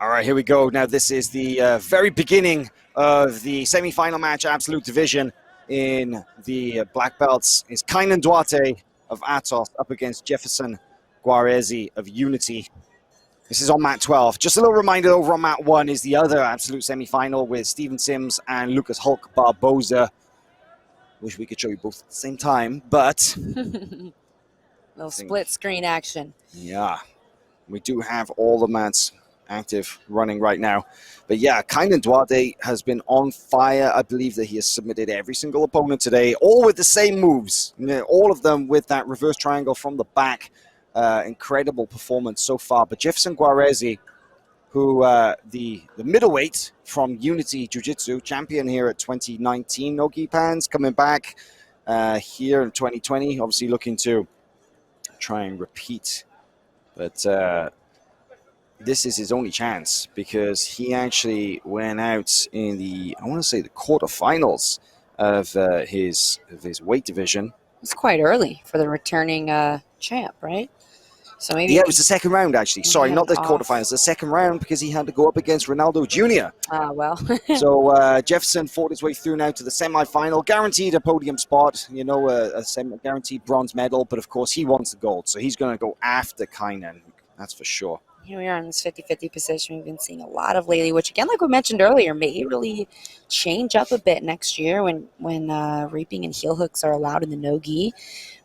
All right, here we go. Now, this is the very beginning of the semi-final match, Absolute Division in the black belts. It's Kaynan Duarte of Atos up against Jeferson Guaresi of Unity. This is on mat 12. Just a little reminder, over on mat 1 is the other Absolute semi-final with Steven Sims and Lucas Hulk Barboza. Wish we could show you both at the same time, but... little split screen action. Yeah, we do have all the mats active running right now. But yeah, Kaynan Duarte has been on fire. I believe that he has submitted every single opponent today, all with the same moves. All of them with that reverse triangle from the back. Incredible performance so far. But Jeferson Guaresi, who the middleweight from Unity Jiu-Jitsu, champion here at 2019 NoGi Pans, coming back here in 2020, obviously looking to try and repeat. But this is his only chance because he actually went out in the, I want to say, the quarterfinals of his weight division. It's quite early for the returning champ, right? So maybe it was the second round, actually. Sorry, not the quarterfinals, the second round, because he had to go up against Ronaldo Jr. Ah, well. So Jeferson fought his way through now to the semi-final, guaranteed a podium spot, you know, a guaranteed bronze medal, but of course he wants the gold, so he's going to go after Kaynan, that's for sure. Here we are in this 50-50 position we've been seeing a lot of lately, which again, like we mentioned earlier, may really change up a bit next year when reaping and heel hooks are allowed in the no-gi.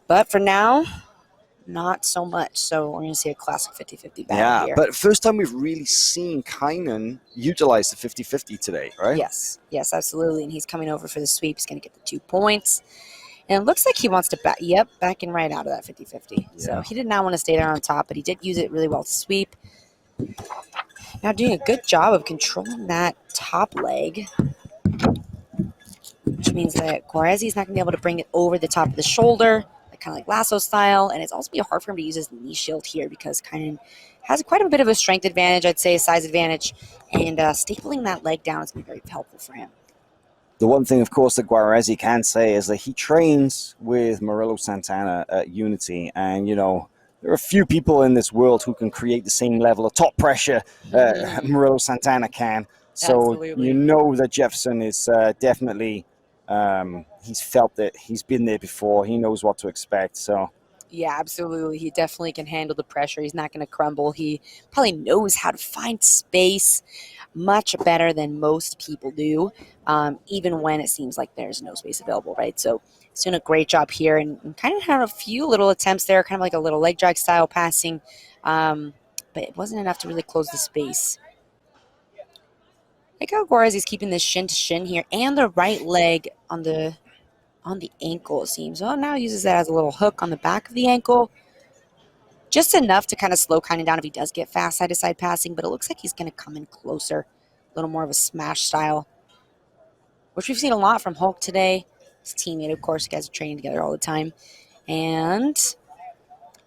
But for now, not so much. So we're going to see a classic 50-50 battle here. Yeah, but first time we've really seen Kaynan utilize the 50-50 today, right? Yes, absolutely. And he's coming over for the sweep. He's going to get the 2 points. And it looks like he wants to backing right out of that 50-50. Yeah. So he did not want to stay there on top, but he did use it really well to sweep. Now doing a good job of controlling that top leg, which means that Guaresi is not going to be able to bring it over the top of the shoulder, kind of like lasso style, and it's also be hard for him to use his knee shield here because Kaynan has quite a bit of a strength advantage, I'd say a size advantage, and stapling that leg down is going to be very helpful for him. The one thing, of course, that Guaresi can say is that he trains with Murilo Santana at Unity, and, you know, there are a few people in this world who can create the same level of top pressure Murilo Santana can. So absolutely. You know that Jeferson is definitely, he's felt it. He's been there before. He knows what to expect. So yeah, absolutely. He definitely can handle the pressure. He's not going to crumble. He probably knows how to find space much better than most people do, even when it seems like there's no space available, right? So he's doing a great job here and kind of had a few little attempts there, kind of like a little leg drag style passing, but it wasn't enough to really close the space. Like how Guaresi's keeping this shin to shin here and the right leg on the ankle, it seems. Well, now uses that as a little hook on the back of the ankle. Just enough to kind of slow Kaynan down if he does get fast side-to-side passing, but it looks like he's going to come in closer. A little more of a smash style, which we've seen a lot from Hulk today. His teammate, of course, you guys are training together all the time. And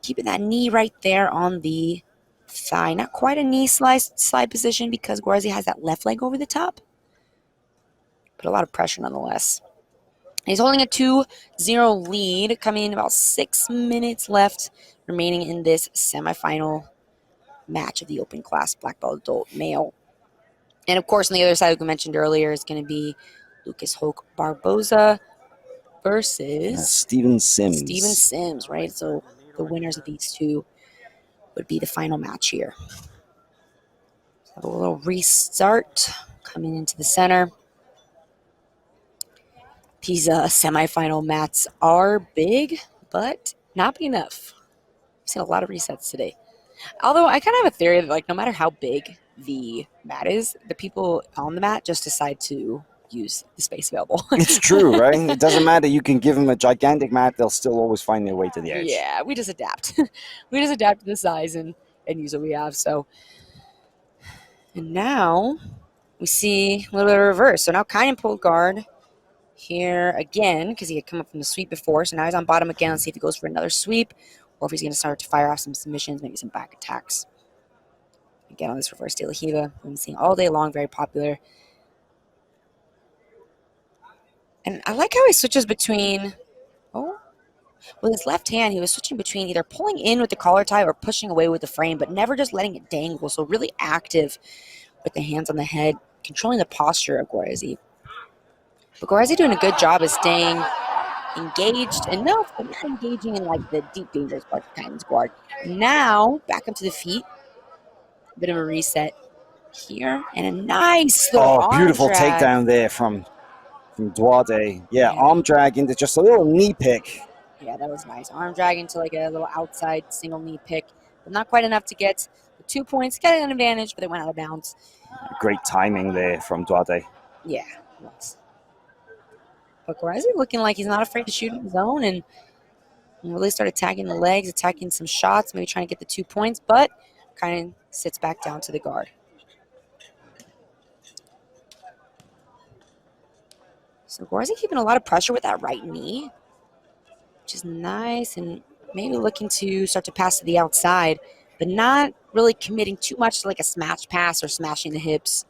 keeping that knee right there on the thigh. Not quite a knee slide position because Guaresi has that left leg over the top, but a lot of pressure nonetheless. He's holding a 2-0 lead, coming in about 6 minutes left remaining in this semifinal match of the open class black belt adult male. And of course, on the other side, like we mentioned earlier, is going to be Lucas Hulk Barboza versus Steven Sims. Steven Sims, right? So the winners of these two would be the final match here. So have a little restart coming into the center. These semifinal mats are big, but not big enough. We've seen a lot of resets today. Although I kind of have a theory that, like, no matter how big the mat is, the people on the mat just decide to use the space available. It's true, right? It doesn't matter. You can give them a gigantic mat. They'll still always find their way to the edge. Yeah, we just adapt. We just adapt to the size and use what we have. So, and now we see a little bit of reverse. So now Kaynan pulled guard here again because he had come up from the sweep before. So now he's on bottom again. Let's see if he goes for another sweep or if he's going to start to fire off some submissions, maybe some back attacks. Again, on this reverse De La Riva, we've been seeing all day long, very popular. And I like how he switches between, With his left hand, he was switching between either pulling in with the collar tie or pushing away with the frame, but never just letting it dangle. So really active with the hands on the head, controlling the posture of Guaresi. But Guaresi doing a good job of staying engaged enough, but not engaging in like the deep dangerous part of Kaynan's guard. Now, back up to the feet. Bit of a reset here, and a nice little arm beautiful drag. takedown there from Duarte. Yeah, arm drag into just a little knee pick. Yeah, that was nice. Arm drag into like a little outside single knee pick, but not quite enough to get the 2 points. Got an advantage, but they went out of bounds. Great timing there from Duarte. Yeah, it was. But Guaresi looking like he's not afraid to shoot in his own and really start attacking the legs, attacking some shots, maybe trying to get the 2 points, but kind of sits back down to the guard. So Guaresi keeping a lot of pressure with that right knee, which is nice, and maybe looking to start to pass to the outside, but not really committing too much to like a smash pass or smashing the hips.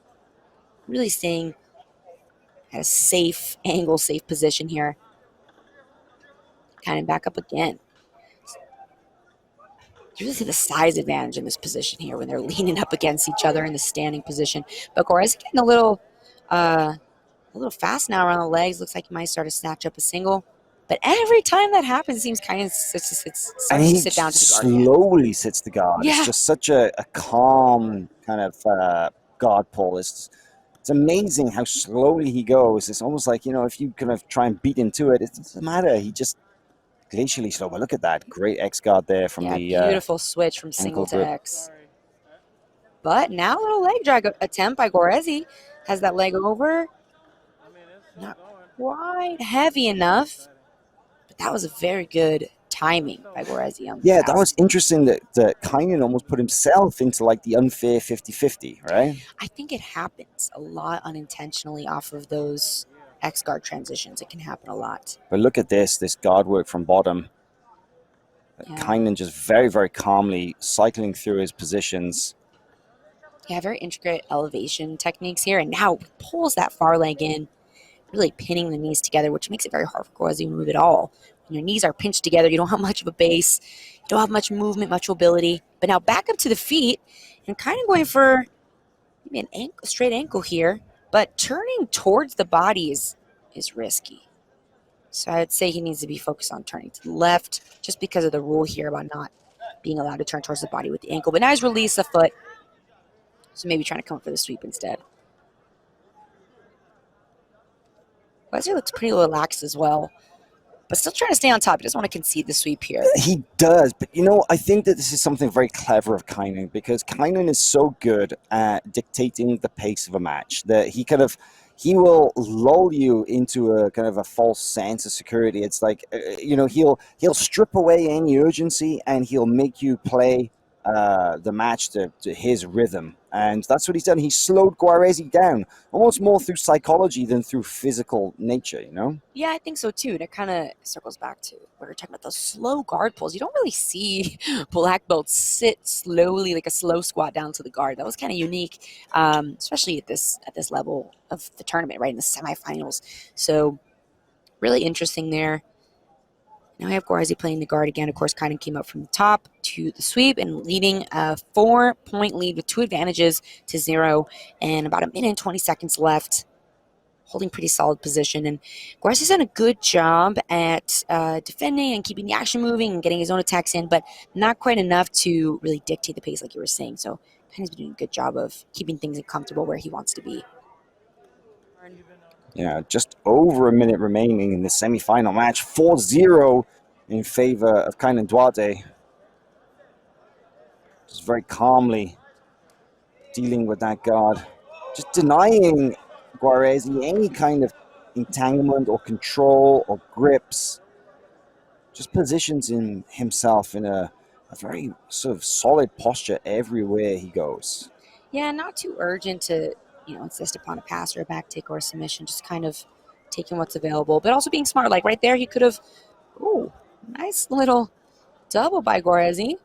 Really staying at a safe angle, safe position here. Kind of back up again. You really see the size advantage in this position here when they're leaning up against each other in the standing position. But Guaresi getting a little fast now around the legs. Looks like he might start to snatch up a single. But every time that happens, it seems kind of starts to sit down to the guard. Slowly sits the guard. Yeah. It's just such a calm kind of guard pull. It's amazing how slowly he goes. It's almost like, if you kind of try and beat into it, it doesn't matter. He just glacially slow. But look at that. Great X guard there from the beautiful switch from single to grip. X. But now a little leg drag attempt by Guaresi. Has that leg over. Not quite heavy enough. But that was a very good timing by Guaresi. Yeah, that was interesting that Kaynan almost put himself into like the unfair 50-50, right? I think it happens a lot unintentionally off of those X guard transitions. It can happen a lot. But look at this guard work from bottom. Yeah. Kaynan just very, very calmly cycling through his positions. Yeah, very intricate elevation techniques here. And now pulls that far leg in, really pinning the knees together, which makes it very hard for Guaresi to move at all. When your knees are pinched together, you don't have much of a base. You don't have much movement, much mobility. But now back up to the feet and kind of going for maybe a straight ankle here. But turning towards the body is risky. So I would say he needs to be focused on turning to the left just because of the rule here about not being allowed to turn towards the body with the ankle. But now he's released the foot. So maybe trying to come for the sweep instead. Wesley looks pretty relaxed as well, but still trying to stay on top. He doesn't want to concede the sweep here. He does, but I think that this is something very clever of Kaynan, because Kaynan is so good at dictating the pace of a match that he will lull you into a kind of a false sense of security. It's like, he'll strip away any urgency and he'll make you play the match to his rhythm. And that's what he's done. He slowed Guaresi down, almost more through psychology than through physical nature, Yeah, I think so too. That kind of circles back to what we're talking about, those slow guard pulls. You don't really see black belts sit slowly, like a slow squat down to the guard. That was kind of unique, especially at this level of the tournament, right, in the semifinals. So really interesting there. Now I have Guaresi playing the guard again. Of course, Kaynan came up from the top to the sweep and leading a 4-point lead with 2 advantages to 0 and about a minute and 20 seconds left. Holding pretty solid position. And Guaresi's done a good job at defending and keeping the action moving and getting his own attacks in, but not quite enough to really dictate the pace like you were saying. So Kaynan's been doing a good job of keeping things comfortable where he wants to be. Yeah, just over a minute remaining in the semifinal match. 4-0 in favor of Kaynan Duarte. Just very calmly dealing with that guard. Just denying Guaresi any kind of entanglement or control or grips. Just positions himself in a very sort of solid posture everywhere he goes. Yeah, not too urgent to insist upon a pass or a back take or a submission, just kind of taking what's available, but also being smart. Like right there, he could have, nice little double by Guaresi.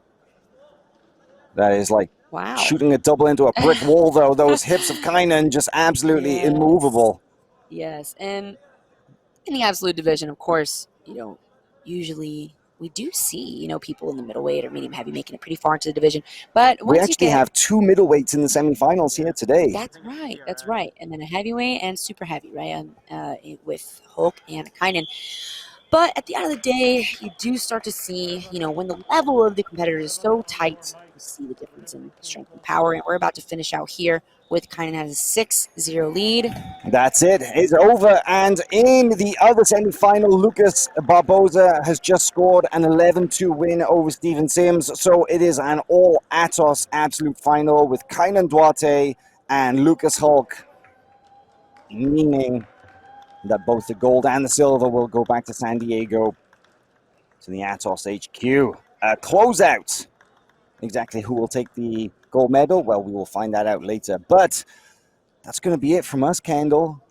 That is like wow, shooting a double into a brick wall, though. Those hips of Kaynan just absolutely immovable. Yes, and in the absolute division, of course, usually we do see, people in the middleweight or medium heavy making it pretty far into the division. But We once you actually get have 2 middleweights in the semifinals here today. That's right. That's right. And then a heavyweight and super heavy, right? With Hulk and Kaynan. But at the end of the day, you do start to see, when the level of the competitors is so tight, you see the difference in strength and power. And we're about to finish out here with Kaynan has a 6-0 lead. That's it. It's over. And in the other semifinal, Lucas Barboza has just scored an 11-2 win over Steven Sims. So it is an all-Atos absolute final with Kaynan Duarte and Lucas Hulk, meaning that both the gold and the silver will go back to San Diego, to the Atos HQ. A closeout. Exactly who will take the gold medal? Well, we will find that out later. But that's going to be it from us, Kendall.